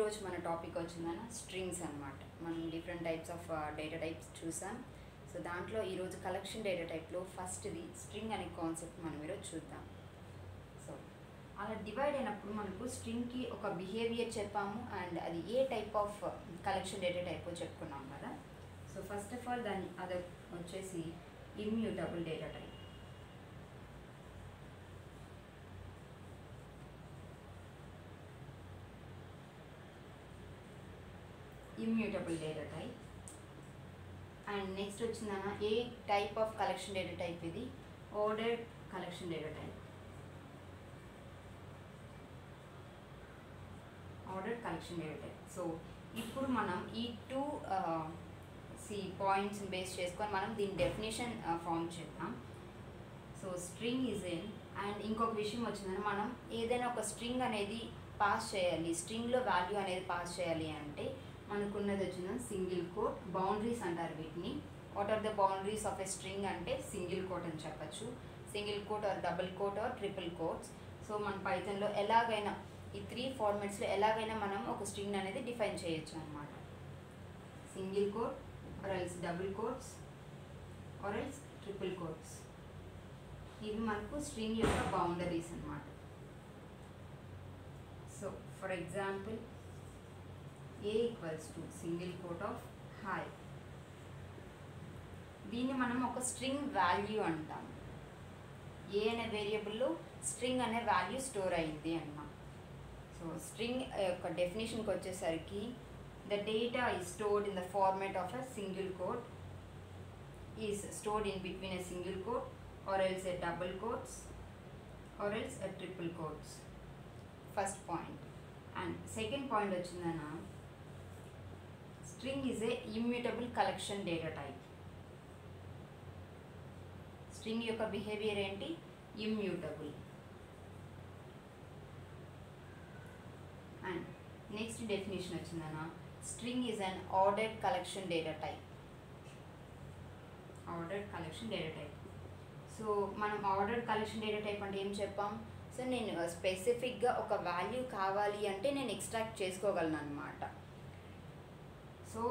ఈరోజు మన టాపిక్ వచ్చిందన్న స్ట్రింగ్స్ అనమాట. మనం different types of data types చూసాం. సో దాంట్లో ఈరోజు కలెక్షన్ డేటా టైప్లో ఫస్ట్ది స్ట్రింగ్ అనే కాన్సెప్ట్ మనం ఈరోజు చూద్దాం. సో అలా డివైడ్ అయినప్పుడు మనకు స్ట్రింగ్కి ఒక బిహేవియర్ చెప్పాము అండ్ అది ఏ type of collection data type చెప్పుకున్నాం కదా. సో ఫస్ట్ ఆఫ్ ఆల్ అది వచ్చేసి immutable data type. Immutable data type. And next వచ్చిందన్న ఏ type of collection data type ఇది ordered collection data type. Ordered collection data type. So ఇప్పుడు మనం ఈ టూ పాయింట్స్ బేస్ చేసుకొని మనం దీని డెఫినేషన్ ఫామ్ చేద్దాం. So string is in and ఇంకొక విషయం వచ్చిందని మనం ఏదైనా ఒక స్ట్రింగ్ అనేది పాస్ చేయాలి, స్ట్రింగ్లో వాల్యూ అనేది పాస్ చేయాలి అంటే మనకున్నది వచ్చిన సింగిల్ కోట్. బౌండరీస్ అంటారు వీటిని. What are the boundaries of a string అంటే సింగిల్ కోట్ అని చెప్పచ్చు. Single quote or double quote or triple quotes. So మన పైథాన్లో ఎలాగైనా ఈ 3 ఫార్మాట్స్లో ఎలాగైనా మనం ఒక స్ట్రింగ్ అనేది డిఫైన్ చేయొచ్చు అనమాట. Single quote or else double quotes or else triple quotes. ఇవి మనకు స్ట్రింగ్ యొక్క బౌండరీస్ అనమాట. So for example A equals to single quote of hi. దీన్ని మనం ఒక స్ట్రింగ్ వాల్యూ అంటాం. ఏ అనే వేరియబుల్లో స్ట్రింగ్ అనే వాల్యూ స్టోర్ అయింది అన్నమాట. సో స్ట్రింగ్ యొక్క డెఫినేషన్కి వచ్చేసరికి the data is stored in the format of a single quote, is stored in between a single quote or else a double quotes or else a triple quotes. First point. And second point వచ్చిందన్న string is a immutable collection data type. String యొక్క behaviour ఏంటి? Immutable. And next definition వచ్చిందన్న string is an ordered collection data type. Ordered collection data type. So మనం ordered collection data type అంటే ఏం చెప్పాం? So నేను స్పెసిఫిక్గా ఒక వాల్యూ కావాలి అంటే నేను ఎక్స్ట్రాక్ట్ చేసుకోగలను అనమాట. సో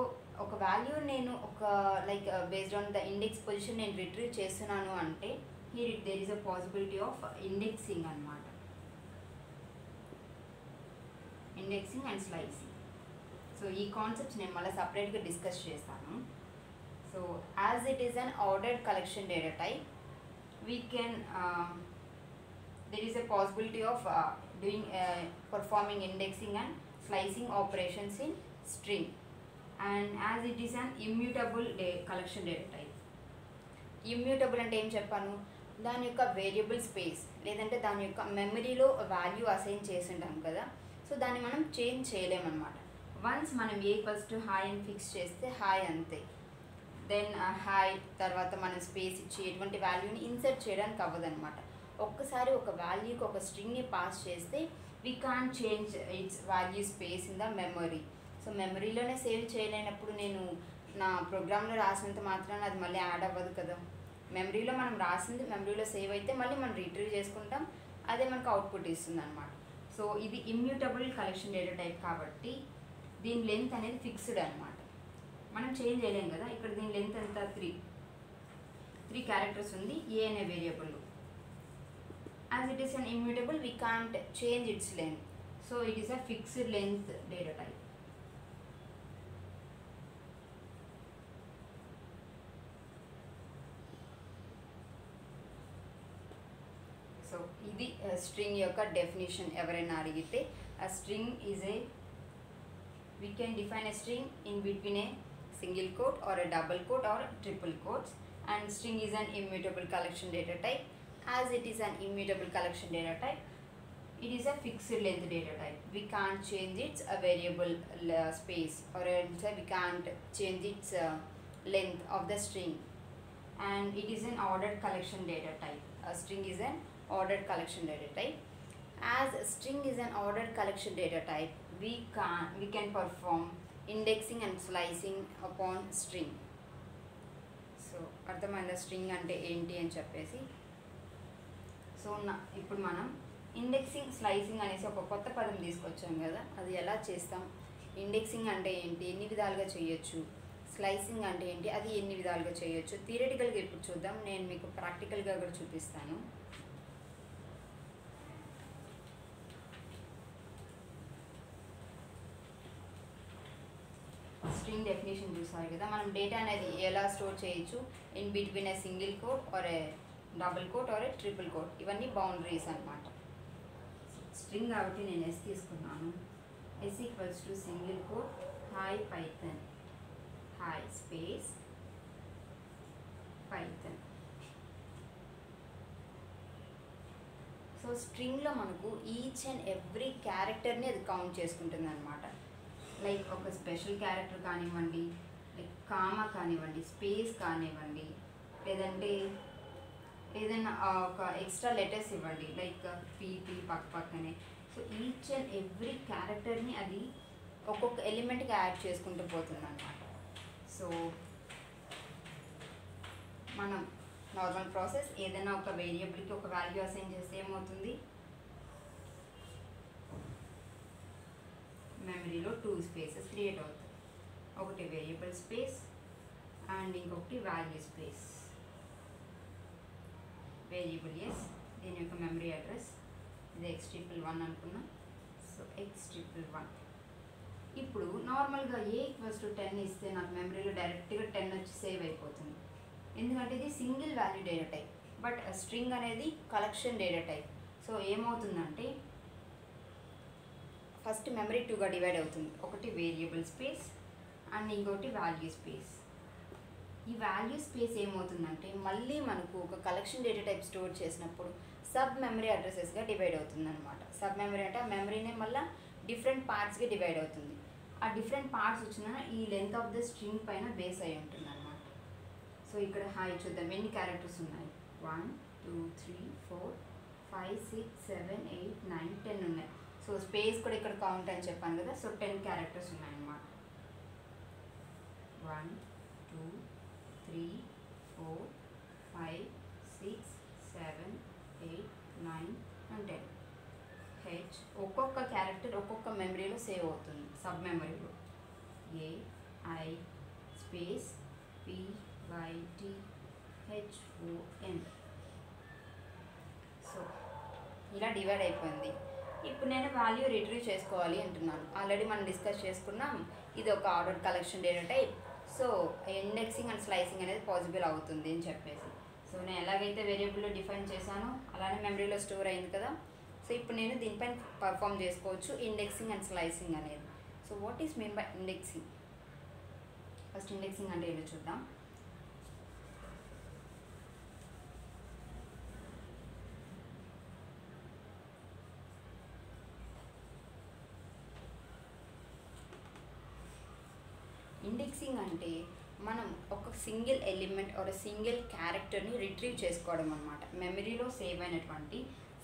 ఒక వాల్యూ నేను ఒక like based on the index position నేను రిట్రీవ్ చేస్తున్నాను అంటే here there is a possibility of indexing అనమాట. Indexing and slicing. సో ఈ కాన్సెప్ట్స్ నేను మళ్ళీ సపరేట్గా డిస్కస్ చేస్తాను. So as it is an ordered collection data type we can there is a possibility of performing indexing and slicing operations in string, and as it is an immutable collection data type. Immutable అంటే ఏం చెప్పాను? దాని యొక్క variable space లేదంటే దాని యొక్క మెమరీలో value assign చేసి ఉంటాం కదా. సో దాన్ని మనం చేంజ్ చేయలేమన్నమాట. వన్స్ మనం ఏ ఈక్వల్స్ టు హాయ్ అని ఫిక్స్ చేస్తే హాయ్ అంతే. దెన్ హాయ్ తర్వాత మనం స్పేస్ ఇచ్చి ఎటువంటి వాల్యూని ఇన్సర్ట్ చేయడానికి అవ్వదన్నమాట. ఒక్కసారి ఒక వాల్యూకి ఒక స్ట్రింగ్ని పాస్ చేస్తే we can change its value space in the memory. So మెమరీలోనే సేవ్ చేయలేనప్పుడు నేను నా ప్రోగ్రాంలో రాసినంత మాత్రాన అది మళ్ళీ యాడ్ అవ్వదు కదా. మెమరీలో మనం రాసింది మెమరీలో సేవ్ అయితే మళ్ళీ మనం రిట్రీవ్ చేసుకుంటాం, అదే మనకు అవుట్పుట్ ఇస్తుంది అనమాట. సో ఇది ఇమ్యూటబుల్ కలెక్షన్ డేటా టైప్ కాబట్టి దీని లెంత్ అనేది ఫిక్స్డ్ అనమాట. మనం చేంజ్ చేయలేం కదా. ఇక్కడ దీని లెంత్ ఎంత? 3 క్యారెక్టర్స్ ఉంది ఏ అనే variable. As it is an immutable, we can't change its length. So it is a fixed length data type. So ఇది string యొక్క definition ఎవరైనా అడిగితే a string is a we can define a string in between a single quote or a double quote or triple quotes, and string is an immutable collection data type. As it is an immutable collection data type, it is a fixed length data type. We can't change its variable space, or else we can't change its length of the string. And it is an ordered collection data type. A string is an ordered collection data type. As a string is an ordered collection data type, we can perform indexing and slicing upon string. So అర్థమైందా string అంటే ఏంటి అని చెప్పేసి. So ఇప్పుడు మనం indexing slicing అనేసి ఒక కొత్త పదం తీసుకొచ్చాం కదా. అది ఎలా చేస్తాం? ఇండెక్సింగ్ అంటే ఏంటి, ఎన్ని విధాలుగా చేయొచ్చు, స్లైసింగ్ అంటే ఏంటి, అది ఎన్ని విధాలుగా చేయొచ్చు. థియరిటికల్గా ఇప్పుడు చూద్దాం, నేను మీకు ప్రాక్టికల్గా కూడా చూపిస్తాను. స్ట్రింగ్ డెఫినేషన్ చూసారు కదా, మనం డేటా అనేది ఎలా స్టోర్ చేయొచ్చు, in between a single quote or a double quote or a triple quote, ఇవన్నీ బౌండరీస్ అనమాట. స్ట్రింగ్ కాబట్టి నేను ఎస్ తీసుకున్నాను. S equals to single quote hi Python, hi space Python. So స్ట్రింగ్లో మనకు ఈచ్ అండ్ ఎవ్రీ క్యారెక్టర్ని అది కౌంట్ చేసుకుంటుంది అనమాట. లైక్ ఒక స్పెషల్ క్యారెక్టర్ కానివ్వండి, లైక్ కామా కానివ్వండి, స్పేస్ కానివ్వండి, లేదంటే ఏదైనా ఒక ఎక్స్ట్రా లెటర్స్ ఇవ్వండి, లైక్ పీపీ పక్కనే. సో ఈచ్ అండ్ ఎవ్రీ క్యారెక్టర్ని అది ఒక్కొక్క ఎలిమెంట్కి యాడ్ చేసుకుంటూ పోతుంది అనమాట. సో మనం నార్మల్ ప్రాసెస్, ఏదైనా ఒక వేరియబుల్కి ఒక వాల్యూ అసైన్ చేస్తే ఏమవుతుంది, మెమరీలో 2 స్పేసెస్ క్రియేట్ అవుతాయి. ఒకటి వేరియబుల్ స్పేస్ అండ్ ఇంకొకటి వాల్యూ స్పేస్. వేరియబుల్ ఎస్, దీని యొక్క మెమరీ అడ్రస్ ఇది x1 అనుకున్నాం. So x1. ఇప్పుడు నార్మల్గా a = 10 ఇస్తే నాకు మెమరీలో డైరెక్ట్గా 10 వచ్చి సేవ్ అయిపోతుంది, ఎందుకంటే ఇది single value data type. But string అనేది కలెక్షన్ డేటా టైప్. సో ఏమవుతుందంటే ఫస్ట్ మెమరీ 2గా డివైడ్ అవుతుంది. ఒకటి వేరియబుల్ స్పేస్ అండ్ ఇంకొకటి వాల్యూ స్పేస్. ఈ వాల్యూ స్పేస్ ఏమవుతుందంటే మళ్ళీ మనకు ఒక కలెక్షన్ డేటా టైప్ స్టోర్ చేసినప్పుడు సబ్ మెమరీ అడ్రసెస్గా డివైడ్ అవుతుంది అనమాట. సబ్ మెమరీ అంటే ఆ మెమరీనే మళ్ళీ డిఫరెంట్ పార్ట్స్గా డివైడ్ అవుతుంది. ఆ డిఫరెంట్ పార్ట్స్ వచ్చిన ఈ లెంత్ ఆఫ్ ద స్ట్రింగ్ పైన బేస్ అయి ఉంటుంది అనమాట. సో ఇక్కడ హాయ్ చూద్దాం, ఎన్ని క్యారెక్టర్స్ ఉన్నాయి. 1 2 3 4 5 6 7 8 9 10 ఉన్నాయి. సో స్పేస్ కూడా ఇక్కడ కౌంట్ అని చెప్పాను కదా. సో 10 క్యారెక్టర్స్ ఉన్నాయన్నమాట. 1 2 3 4 5 6 7 8 9 and 10. హెచ్ ఒక్కొక్క క్యారెక్టర్ ఒక్కొక్క మెమరీలో సేవ్ అవుతుంది, సబ్ మెమరీలో. AI space PYTHON. సో ఇలా డివైడ్ అయిపోయింది. ఇప్పుడు నేను వాల్యూ రిట్రీవ్ చేసుకోవాలి అంటున్నాను. ఆల్రెడీ మనం డిస్కస్ చేసుకున్నాం, ఇది ఒక order collection data type. So indexing and slicing అనేది పాసిబుల్ అవుతుంది అని చెప్పేసి. సో నేను ఎలాగైతే వేరియబుల్లో డిఫైన్ చేశానో అలానే మెమరీలో స్టోర్ అయింది కదా. సో ఇప్పుడు నేను దీనిపైన పర్ఫామ్ చేసుకోవచ్చు ఇండెక్సింగ్ అండ్ స్లైసింగ్ అనేది. So what is mean by indexing? First indexing అంటే ఏంటో చూద్దాం. ఇండెక్సింగ్ అంటే మనం ఒక సింగిల్ ఎలిమెంట్ ఆర్ సింగిల్ క్యారెక్టర్ని రిట్రీవ్ చేసుకోవడం అనమాట. మెమరీలో సేవ్ అయినటువంటి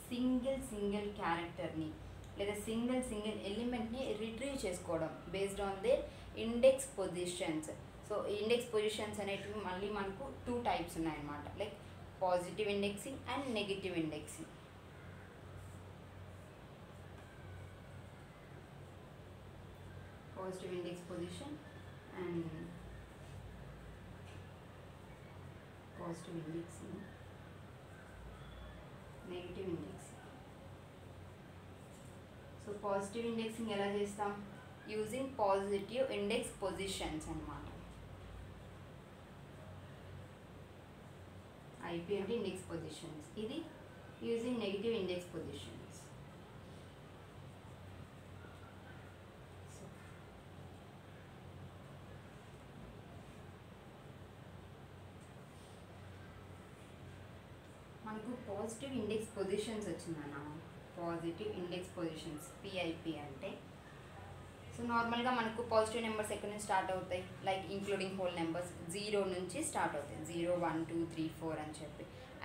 సింగిల్ క్యారెక్టర్ని లేదా సింగిల్ ఎలిమెంట్ని రిట్రీవ్ చేసుకోవడం based on their index positions. So index positions అనేటివి మళ్ళీ మనకు 2 టైప్స్ ఉన్నాయన్నమాట, like positive indexing and negative indexing. Positive index position and positive indexing, negative indexing. So positive indexing ఎలా చేస్తాం? using positive index positions అన్నమాట. IP అంటే index positions, ఇది using negative index positions. మనకు పాజిటివ్ ఇండెక్స్ పొజిషన్స్ వచ్చిందన్న, positive index positions PIP అంటే. So నార్మల్గా మనకు పాజిటివ్ నెంబర్స్ ఎక్కడి నుంచి స్టార్ట్ అవుతాయి, లైక్ ఇంక్లూడింగ్ హోల్ నెంబర్స్ 0 నుంచి స్టార్ట్ అవుతాయి, 0 1 2 3 4 అని చెప్పి.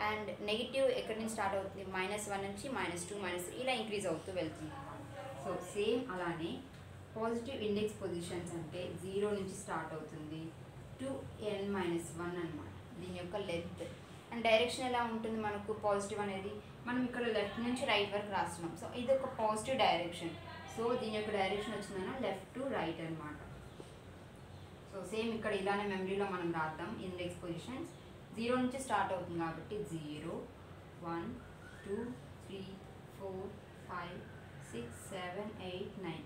అండ్ నెగిటివ్ ఎక్కడి నుంచి స్టార్ట్ అవుతుంది, -1 నుంచి -2 -3 ఇలా ఇంక్రీజ్ అవుతూ వెళ్తుంది. సో సేమ్ అలానే పాజిటివ్ ఇండెక్స్ పొజిషన్స్ అంటే 0 నుంచి స్టార్ట్ అవుతుంది టు n-1 అనమాట, దీని యొక్క లెంత్. అండ్ డైరెక్షన్ ఎలా ఉంటుంది మనకు, పాజిటివ్ అనేది మనం ఇక్కడ లెఫ్ట్ నుంచి రైట్ వరకు రాస్తున్నాం. సో ఇది ఒక పాజిటివ్ డైరెక్షన్. సో దీని యొక్క డైరెక్షన్ వచ్చిందన్న లెఫ్ట్ టు రైట్ అనమాట. సో సేమ్ ఇక్కడ ఇలానే మెమరీలో మనం రాద్దాం. ఇండెక్స్ పొజిషన్స్ 0 నుంచి స్టార్ట్ అవుతుంది కాబట్టి 0 1 2 3 4 5 6 7 8 9.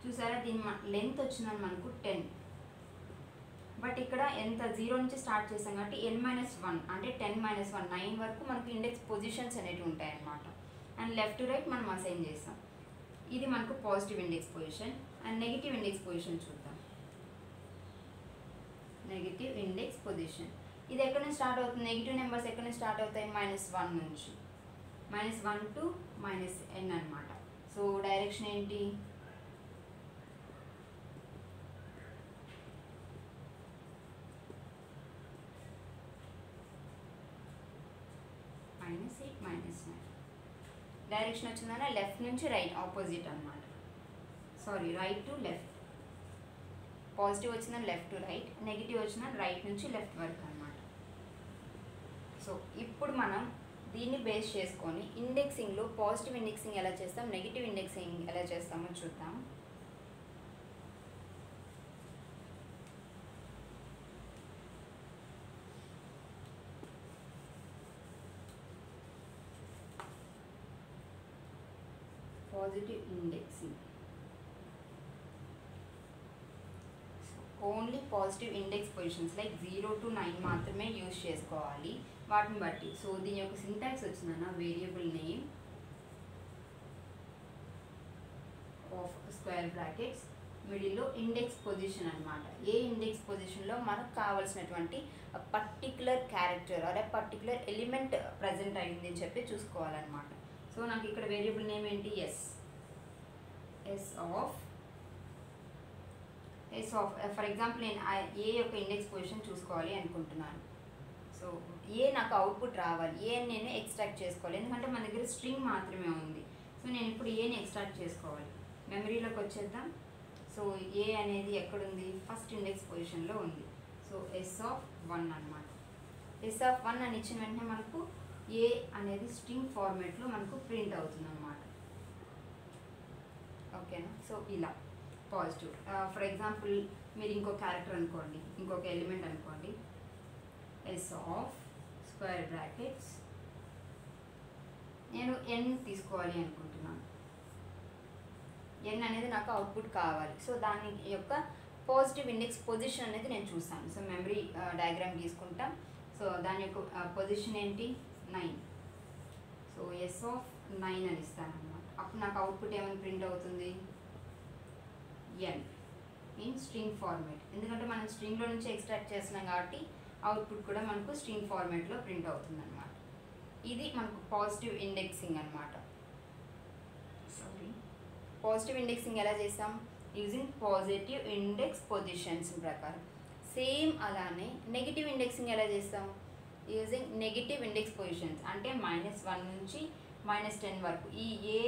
చూసారా దీని లెంత్ వచ్చిందని మనకు 10. బట్ ఇక్కడ ఎంత 0 నుంచి స్టార్ట్ చేసాం కాబట్టి n-1 అంటే 10-1 9 వరకు మనకు ఇండెక్స్ పొజిషన్స్ అనేవి ఉంటాయి అన్నమాట. అండ్ లెఫ్ట్ టు రైట్ మనం అసైన్ చేస్తాం. ఇది మనకు positive index position. And negative index position చూద్దాం. నెగిటివ్ ఇండెక్స్ పొజిషన్ ఇది ఎక్కడ నుంచి స్టార్ట్ అవుతుంది? నెగిటివ్ నెంబర్స్ ఎక్కడ నుంచి స్టార్ట్ అవుతాయి? -1 నుంచి. -1 టు -n అనమాట. సో డైరెక్షన్ ఏంటి? -8 -9. డైరెక్షన్ వచ్చిందన్న లెఫ్ట్ నుంచి రైట్ ఆపోజిట్ అనమాట. Sorry right to left. Positive వచ్చిందని లెఫ్ట్ టు రైట్, నెగిటివ్ వచ్చిందని రైట్ నుంచి లెఫ్ట్ వరకు అనమాట. సో ఇప్పుడు మనం దీన్ని బేస్ చేసుకొని ఇండెక్సింగ్లో పాజిటివ్ ఇండెక్సింగ్ ఎలా చేస్తాం, నెగిటివ్ ఇండెక్సింగ్ ఎలా చేస్తామో చూద్దాం. Positive indexing only positive index positions like 0 to 9 మాత్రమే యూజ్ చేసుకోవాలి వాటిని బట్టి. సో దీని యొక్క సింటాక్స్ వచ్చిందన్న variable name of square brackets మిడిల్లో ఇండెక్స్ పొజిషన్ అనమాట. ఏ ఇండెక్స్ పొజిషన్లో మనకు కావాల్సినటువంటి పర్టికులర్ క్యారెక్టర్ అదే పర్టికులర్ ఎలిమెంట్ ప్రజెంట్ అయింది అని చెప్పి చూసుకోవాలన్నమాట. సో నాకు ఇక్కడ వేరియబుల్ నేమ్ ఏంటి? ఎస్ ఆఫ్ ఫర్ ఎగ్జాంపుల్ నేను ఏ యొక్క ఇండెక్స్ పొజిషన్ చూసుకోవాలి అనుకుంటున్నాను. సో ఏ నాకు అవుట్పుట్ రావాలి, ఏ నేను ఎక్స్ట్రాక్ట్ చేసుకోవాలి. ఎందుకంటే మన దగ్గర స్ట్రింగ్ మాత్రమే ఉంది. సో నేను ఇప్పుడు ఏని ఎక్స్ట్రాక్ట్ చేసుకోవాలి. మెమరీలోకి వచ్చేద్దాం. సో ఏ అనేది ఎక్కడుంది? ఫస్ట్ ఇండెక్స్ పొజిషన్లో ఉంది. సో S1 అనమాట. S1 అని ఇచ్చిన వెంటనే మనకు ఏ అనేది స్ట్రింగ్ ఫార్మేట్లో మనకు ప్రింట్ అవుతుంది అన్నమాట. ఓకేనా? సో ఇలా పాజిటివ్. ఫర్ ఎగ్జాంపుల్ మీరు ఇంకో క్యారెక్టర్ అనుకోండి, ఇంకొక ఎలిమెంట్ అనుకోండి. ఎస్ ఆఫ్ స్క్వేర్ బ్రాకెట్స్ నేను ఎన్ తీసుకోవాలి అనుకుంటున్నాను. ఎన్ అనేది నాకు అవుట్పుట్ కావాలి. సో దాని యొక్క పాజిటివ్ ఇండెక్స్ పొజిషన్ అనేది నేను చూస్తాను. సో మెమరీ డయాగ్రామ్ తీసుకుంటాం. సో దాని యొక్క పొజిషన్ ఏంటి? 9. సో ఎస్ ఆఫ్ 9 అని ఇస్తాను అన్నమాట. అప్పుడు నాకు అవుట్పుట్ ఏమైనా ప్రింట్ అవుతుంది? ఎన్ ఇన్ స్ట్రింగ్ ఫార్మేట్. ఎందుకంటే మనం స్ట్రింగ్లో నుంచి ఎక్స్ట్రాక్ట్ చేస్తున్నాం కాబట్టి అవుట్పుట్ కూడా మనకు స్ట్రింగ్ ఫార్మేట్లో ప్రింట్ అవుతుంది అనమాట. ఇది మనకు పాజిటివ్ ఇండెక్సింగ్ అనమాట. పాజిటివ్ ఇండెక్సింగ్ ఎలా చేస్తాం? యూజింగ్ పాజిటివ్ ఇండెక్స్ పొజిషన్స్ ప్రకారం. సేమ్ అలానే నెగిటివ్ ఇండెక్సింగ్ ఎలా చేస్తాం? యూజింగ్ నెగిటివ్ ఇండెక్స్ పొజిషన్స్ అంటే -1 నుంచి -10 వరకు. ఈ ఏ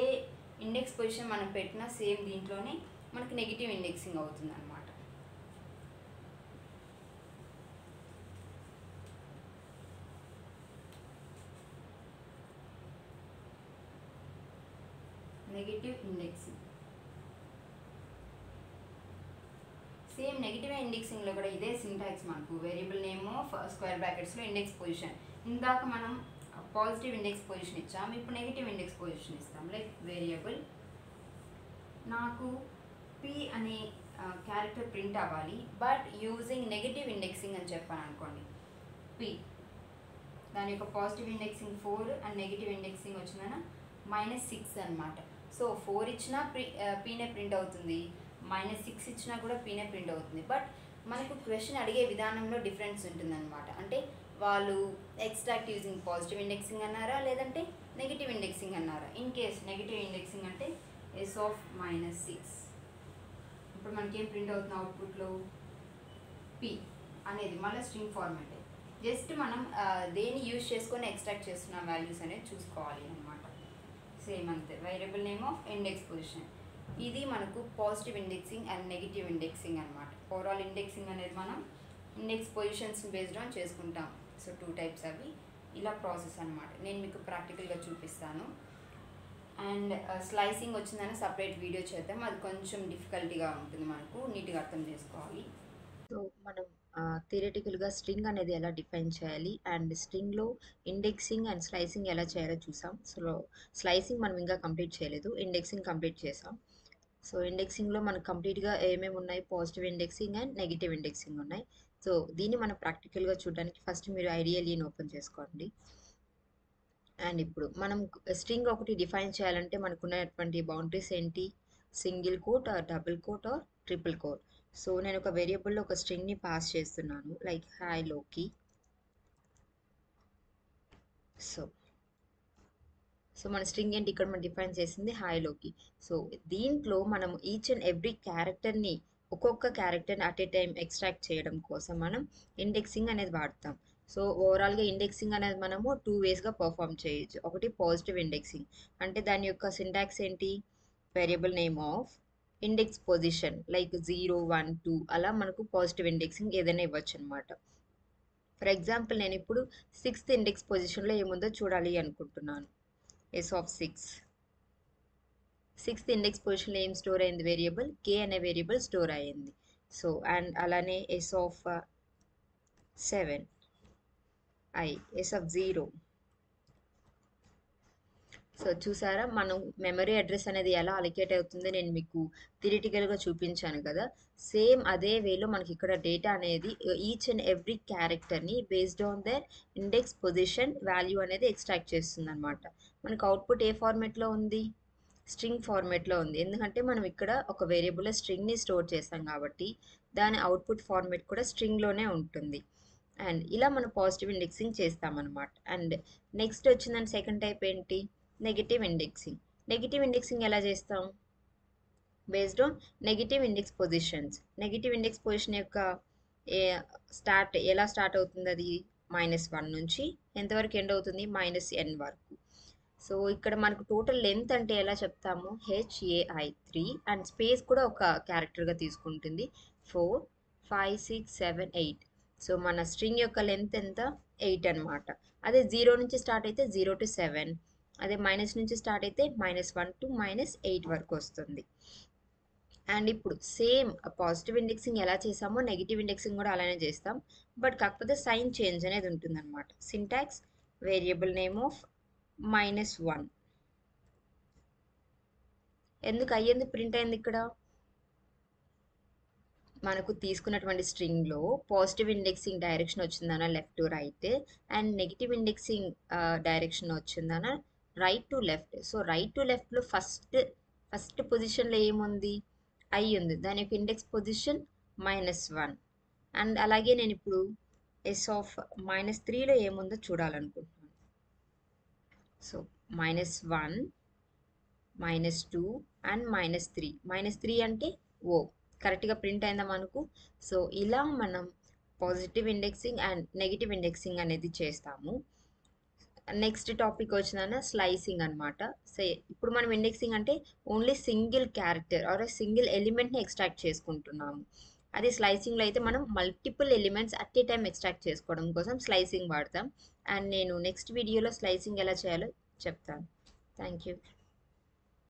ఇండెక్స్ పొజిషన్ మనం పెట్టినా సేమ్ దీంట్లోనే మనకు నెగిటివ్ ఇండెక్సింగ్ అవుతుంది అనమాట. నెగిటివ్ ఇండెక్సింగ్ సేమ్ నెగిటివ్ ఇండెక్సింగ్లో కూడా ఇదే సింటాక్స్. మనకు వేరియబుల్ నేమ్ ఆఫ్ స్క్వేర్ బ్రాకెట్స్లో ఇండెక్స్ పొజిషన్. ఇందాక మనం పాజిటివ్ ఇండెక్స్ పొజిషన్ ఇచ్చాం, ఇప్పుడు నెగిటివ్ ఇండెక్స్ పొజిషన్ ఇస్తాం. లైక్ వేరియబుల్ నాకు పి అనే క్యారెక్టర్ ప్రింట్ అవ్వాలి బట్ యూజింగ్ నెగిటివ్ ఇండెక్సింగ్ అని చెప్పాను అనుకోండి. పి దాని యొక్క positive indexing 4 and negative indexing వచ్చిందన -6 అనమాట. సో 4 ఇచ్చినా పీనే ప్రింట్ అవుతుంది, -6 ఇచ్చినా కూడా పీనే ప్రింట్ అవుతుంది. బట్ మనకు క్వశ్చన్ అడిగే విధానంలో డిఫరెన్స్ ఉంటుందన్నమాట. అంటే వాళ్ళు ఎక్స్ట్రాక్ట్ యూజింగ్ పాజిటివ్ ఇండెక్సింగ్ అన్నారా లేదంటే నెగిటివ్ ఇండెక్సింగ్ అన్నారా. ఇన్ కేస్ నెగిటివ్ ఇండెక్సింగ్ అంటే ఎస్ ఆఫ్ -6. ఇప్పుడు మనకేం ప్రింట్ అవుతుంది అవుట్పుట్లో? పి అనేది మళ్ళీ స్ట్రింగ్ ఫార్మాట్. జస్ట్ మనం దేన్ని యూజ్ చేసుకొని ఎక్స్ట్రాక్ట్ చేస్తున్న వాల్యూస్ అనేది చూసుకోవాలి అనమాట. సేమ్ అంతే. Variable name of index position. ఇది మనకు positive indexing and negative indexing అనమాట. ఓవరాల్ ఇండెక్సింగ్ అనేది మనం ఇండెక్స్ పొజిషన్స్ బేస్డ్ ఆన్ చేసుకుంటాం. సో 2 టైప్స్ అవి. ఇలా ప్రాసెస్ అనమాట. నేను మీకు ప్రాక్టికల్గా చూపిస్తాను. అండ్ స్లైసింగ్ వచ్చిందని సపరేట్ వీడియో చేద్దాం, అది కొంచెం డిఫికల్టీగా ఉంటుంది, మనకు నీట్గా అర్థం చేసుకోవాలి. సో మనం థియరిటికల్గా స్ట్రింగ్ అనేది ఎలా డిఫైన్ చేయాలి అండ్ స్ట్రింగ్లో ఇండెక్సింగ్ అండ్ స్లైసింగ్ ఎలా చేయాలో చూసాం. సో స్లైసింగ్ మనం ఇంకా కంప్లీట్ చేయలేదు, ఇండెక్సింగ్ కంప్లీట్ చేసాం. సో ఇండెక్సింగ్లో మనకు కంప్లీట్గా ఏమేమి ఉన్నాయి, positive indexing and negative indexing ఉన్నాయి. సో దీన్ని మనం ప్రాక్టికల్గా చూడడానికి ఫస్ట్ మీరు ఐడియల్ని ఓపెన్ చేసుకోండి. అండ్ ఇప్పుడు మనం స్ట్రింగ్ ఒకటి డిఫైన్ చేయాలంటే మనకు ఉన్నటువంటి బౌండరీస్ ఏంటి, single quote or double quote or triple quote. So నేను ఒక వేరియబుల్లో ఒక స్ట్రింగ్ని పాస్ చేస్తున్నాను లైక్ హాయ్లోకి. సో సో మన స్ట్రింగ్ ఏంటి, ఇక్కడ మనం డిఫైన్ చేసింది హాయ్లోకి. సో దీంట్లో మనం ఈచ్ అండ్ ఎవ్రీ క్యారెక్టర్ని, ఒక్కొక్క క్యారెక్టర్ని అట్ ఏ టైం ఎక్స్ట్రాక్ట్ చేయడం కోసం మనం ఇండెక్సింగ్ అనేది వాడతాం. సో ఓవరాల్గా ఇండెక్సింగ్ అనేది మనము 2 వేస్గా పర్ఫామ్ చేయొచ్చు. ఒకటి పాజిటివ్ ఇండెక్సింగ్, అంటే దాని యొక్క సింటాక్స్ ఏంటి, variable name of index position like 0, 1, 2 అలా మనకు పాజిటివ్ ఇండెక్సింగ్ ఏదైనా ఇవ్వచ్చు అనమాట. ఫర్ ఎగ్జాంపుల్ నేను ఇప్పుడు 6th ఇండెక్స్ పొజిషన్లో ఏముందో చూడాలి అనుకుంటున్నాను. ఎస్ ఆఫ్ 6th ఇండెక్స్ పొజిషన్లో ఏం స్టోర్ అయింది, వేరియబుల్ కే అనే వేరియబుల్ స్టోర్ అయ్యింది. సో అండ్ అలానే S of 7, S of 0. So చూసారా, మనం మెమరీ అడ్రస్ అనేది ఎలా అలికేట్ అవుతుందో నేను మీకు థియరిటికల్గా చూపించాను కదా. సేమ్ అదే వేలో మనకి ఇక్కడ డేటా అనేది ఈచ్ అండ్ ఎవ్రీ క్యారెక్టర్ని based on their index position value అనేది ఎక్స్ట్రాక్ట్ చేస్తుంది అనమాట. మనకు అవుట్పుట్ ఏ ఫార్మేట్లో ఉంది, స్ట్రింగ్ ఫార్మేట్లో ఉంది. ఎందుకంటే మనం ఇక్కడ ఒక వేరియబుల్లో స్ట్రింగ్ని స్టోర్ చేస్తాం కాబట్టి దాని అవుట్పుట్ ఫార్మేట్ కూడా స్ట్రింగ్లోనే ఉంటుంది. అండ్ ఇలా మనం పాజిటివ్ ఇండెక్సింగ్ చేస్తామన్నమాట. అండ్ నెక్స్ట్ వచ్చిందని సెకండ్ టైప్ ఏంటి, నెగిటివ్ ఇండెక్సింగ్. నెగిటివ్ ఇండెక్సింగ్ ఎలా చేస్తాం, based on negative index positions. Negative index position యొక్క ఎలా స్టార్ట్ అవుతుంది, అది -1 నుంచి ఎంతవరకు ఎండ్ అవుతుంది, -n వరకు. సో ఇక్కడ మనకు టోటల్ లెంత్ అంటే ఎలా చెప్తాము, HAI3 అండ్ స్పేస్ కూడా ఒక క్యారెక్టర్గా తీసుకుంటుంది 4, 5, 6, 7, 8. సో మన స్ట్రింగ్ యొక్క లెంత్ ఎంత, 8 అనమాట. అదే 0 నుంచి స్టార్ట్ అయితే 0 to 7, అదే మైనస్ నుంచి స్టార్ట్ అయితే -1 to -8 వరకు వస్తుంది. అండ్ ఇప్పుడు సేమ్ పాజిటివ్ ఇండెక్సింగ్ ఎలా చేసామో నెగిటివ్ ఇండెక్సింగ్ కూడా అలానే చేస్తాం, బట్ కాకపోతే సైన్ చేంజ్ అనేది ఉంటుందన్నమాట. Syntax variable name of -1. ఎందుకు అయ్యింది ప్రింట్ అయింది ఇక్కడ, మనకు తీసుకున్నటువంటి స్ట్రింగ్లో పాజిటివ్ ఇండెక్సింగ్ డైరెక్షన్ వచ్చిందన left to right and negative indexing direction వచ్చిందన right to left. So right to లెఫ్ట్లో ఫస్ట్ పొజిషన్లో ఏముంది, ఐ ఉంది, దాని యొక్క ఇండెక్స్ పొజిషన్ -1. అండ్ అలాగే నేను ఇప్పుడు ఎస్ ఆఫ్ -3లో ఏముందో చూడాలనుకుంటున్నాను. So -1, -2 and -3. -3 అంటే ఓ కరెక్ట్గా ప్రింట్ అయిందా మనకు. సో ఇలా మనం positive indexing and negative indexing అనేది చేస్తాము. నెక్స్ట్ టాపిక్ వచ్చిన స్లైసింగ్ అనమాట. సే ఇప్పుడు మనం ఇండెక్సింగ్ అంటే only single character or single ఎలిమెంట్ని ఎక్స్ట్రాక్ట్ చేసుకుంటున్నాము. అదే స్లైసింగ్లో అయితే మనం multiple elements at a time extract చేసుకోవడం కోసం స్లైసింగ్ వాడతాం. అండ్ నేను నెక్స్ట్ వీడియోలో స్లైసింగ్ ఎలా చేయాలో చెప్తాను. Thank you.